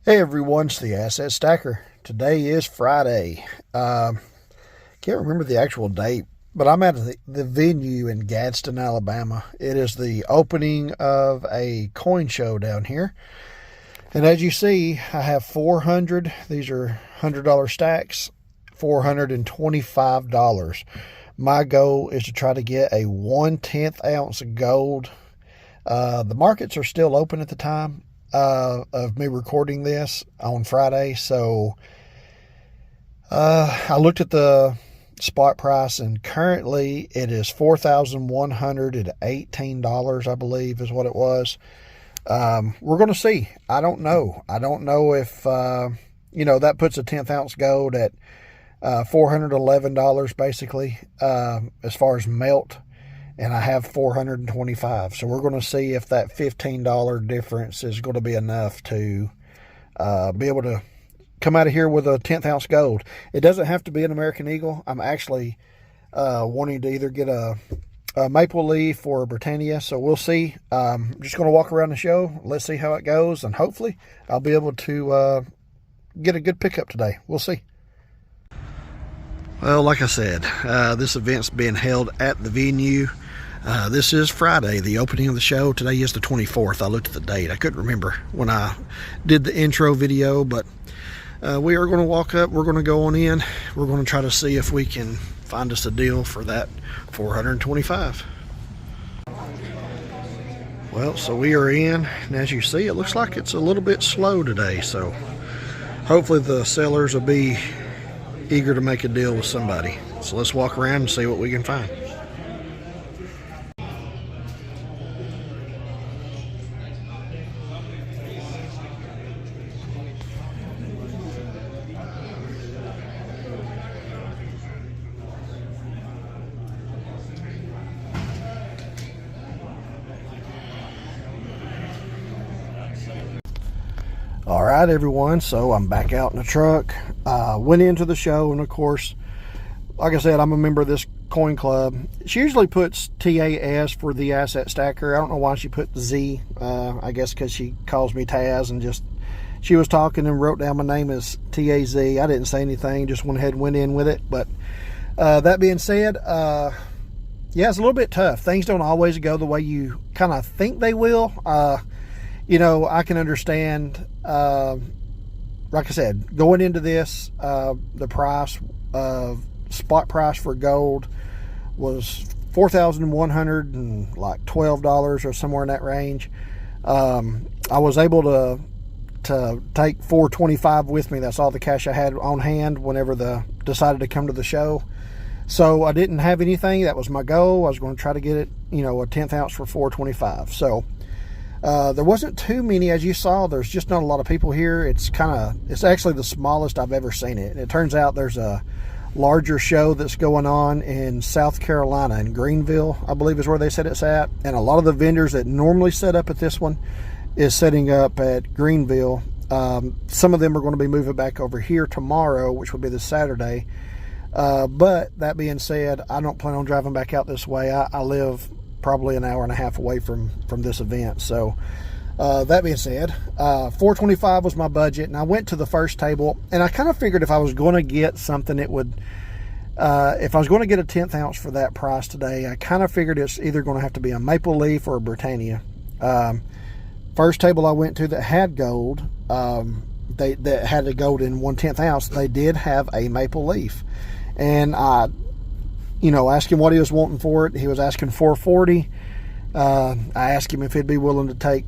Hey everyone, it's the Asset Stacker. Today is Friday. Can't remember the actual date, but I'm at the venue in Gadsden, Alabama. It is the opening of a coin show down here. And as you see, I have 400. These are $100 stacks, $425. My goal is to try to get a 1/10 ounce gold. The markets are still open at the time of me recording this on Friday. So I looked at the spot price, and currently it is $4,118, I believe is what it was. We're going to see. I don't know if, that puts a 10th ounce gold at $411 basically, as far as melt. And I have 425. So we're going to see if that $15 difference is going to be enough to be able to come out of here with a 10th ounce gold. It doesn't have to be an American Eagle. I'm actually wanting to either get a Maple Leaf or a Britannia. So we'll see. I'm just going to walk around the show. Let's see how it goes. And hopefully I'll be able to get a good pickup today. We'll see. Well, like I said, this event's being held at the venue. This is Friday, the opening of the show. Today is the 24th. I looked at the date. I couldn't remember when I did the intro video, but we are going to walk up. We're going to go on in. We're going to try to see if we can find us a deal for that 425. Well, so we are in, and as you see, it looks like it's a little bit slow today, so hopefully the sellers will be eager to make a deal with somebody. So let's walk around and see what we can find. All right, everyone, so I'm back out in the truck. Went into the show, and of course, like I said, I'm a member of this coin club. She usually puts TAS for the Asset Stacker. I don't know why she put Z. I guess because she calls me Taz, and just she was talking and wrote down my name as TAZ. I didn't say anything, just went ahead and went in with it. But that being said, yeah, it's a little bit tough. Things don't always go the way you kind of think they will. I can understand, like I said, going into this, the price of spot price for gold was $4,112 or somewhere in that range. I was able to take 425 with me. That's all the cash I had on hand whenever decided to come to the show. So I didn't have anything. That was my goal. I was going to try to get it, a 10th ounce for 425. So there wasn't too many, as you saw. There's just not a lot of people here. It's actually the smallest I've ever seen it. And it turns out there's a larger show that's going on in South Carolina, in Greenville, I believe is where they said it's at. And a lot of the vendors that normally set up at this one is setting up at Greenville. Some of them are going to be moving back over here tomorrow, which will be this Saturday. But that being said, I don't plan on driving back out this way. I live probably an hour and a half away from this event. So that being said, 425 was my budget, and I went to the first table, and I kind of figured if I was going to get something, it would if I was going to get a 10th ounce for that price today, I kind of figured it's either going to have to be a Maple Leaf or a Britannia. First table I went to that had gold, that had the gold in 1/10 ounce, they did have a Maple Leaf, and I asked him what he was wanting for it. He was asking $440. I asked him if he'd be willing to take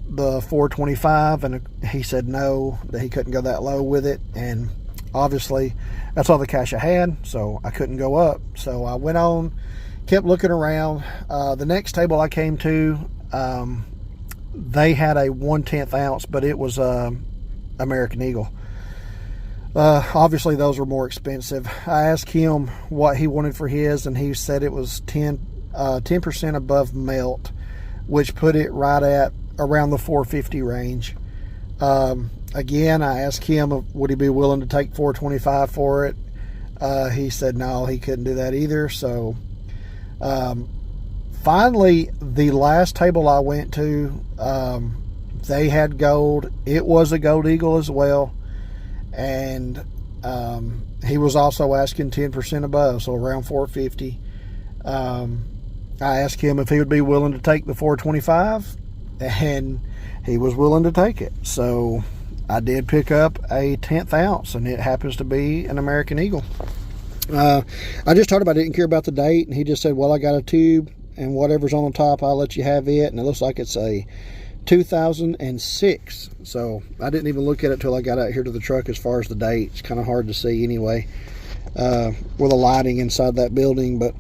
the 425, and he said no, that he couldn't go that low with it. And obviously that's all the cash I had, so I couldn't go up. So I went on, kept looking around. The next table I came to, they had a 1/10 ounce, but it was American Eagle. Obviously those were more expensive. I asked him what he wanted for his, and he said it was 10% above melt, which put it right at around the 450 range. Again, I asked him would he be willing to take 425 for it. He said no, he couldn't do that either. So finally, the last table I went to, they had gold. It was a Gold Eagle as well. And he was also asking 10% above, so around 450. I asked him if he would be willing to take the 425, and he was willing to take it. So I did pick up a 10th ounce, and it happens to be an American Eagle. I just told him I didn't care about the date, and he just said, well, I got a tube, and whatever's on the top, I'll let you have it. And it looks like it's a 2006. So I didn't even look at it till I got out here to the truck as far as the date. It's kind of hard to see anyway with the lighting inside that building. But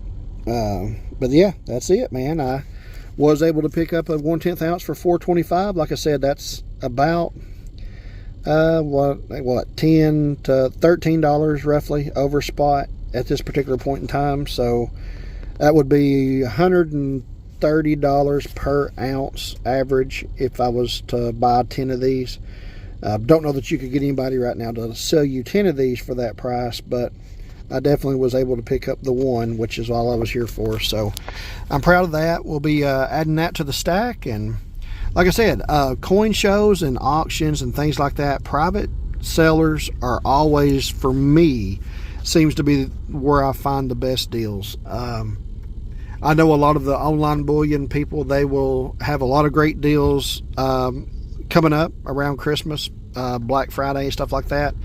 yeah, that's it, man. I was able to pick up a 1/10 ounce for $4.25. Like I said, that's about what $10 to $13 roughly over spot at this particular point in time. So that would be $130 per ounce average if I was to buy 10 of these. Don't know that you could get anybody right now to sell you 10 of these for that price, but I definitely was able to pick up the one, which is all I was here for. So I'm proud of that. We'll be adding that to the stack. And like I said, coin shows and auctions and things like that, private sellers are always, for me, seems to be where I find the best deals. I know a lot of the online bullion people, they will have a lot of great deals coming up around Christmas, Black Friday, and stuff like that.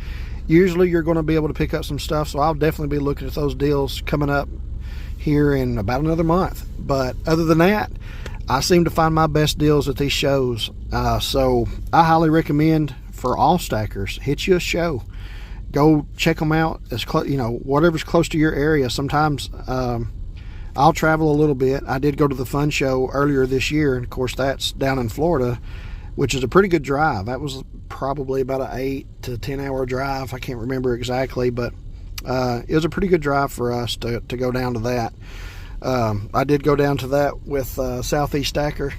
Usually you're going to be able to pick up some stuff, so I'll definitely be looking at those deals coming up here in about another month. But other than that, I seem to find my best deals at these shows. So I highly recommend for all stackers, hit you a show. Go check them out. As whatever's close to your area. Sometimes I'll travel a little bit. I did go to the Fun Show earlier this year, and of course that's down in Florida, which is a pretty good drive. That was probably about an 8 to 10 hour drive. I can't remember exactly, but it was a pretty good drive for us to go down to that. I did go down to that with Southeast Stacker.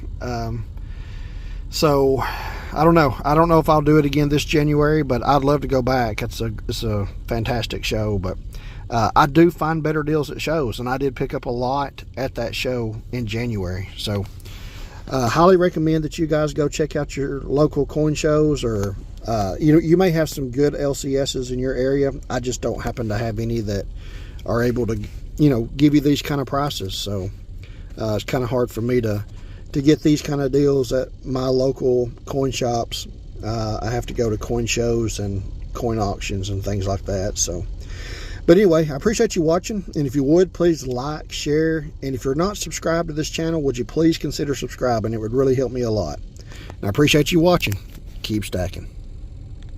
So I don't know. I don't know if I'll do it again this January, but I'd love to go back. It's a fantastic show. But I do find better deals at shows, and I did pick up a lot at that show in January. So highly recommend that you guys go check out your local coin shows, or you may have some good LCSs in your area. I just don't happen to have any that are able to give you these kind of prices. So it's kind of hard for me to get these kind of deals at my local coin shops. I have to go to coin shows and coin auctions and things like that. So, but anyway, I appreciate you watching, and if you would, please like, share, and if you're not subscribed to this channel, would you please consider subscribing? It would really help me a lot. And I appreciate you watching. Keep stacking.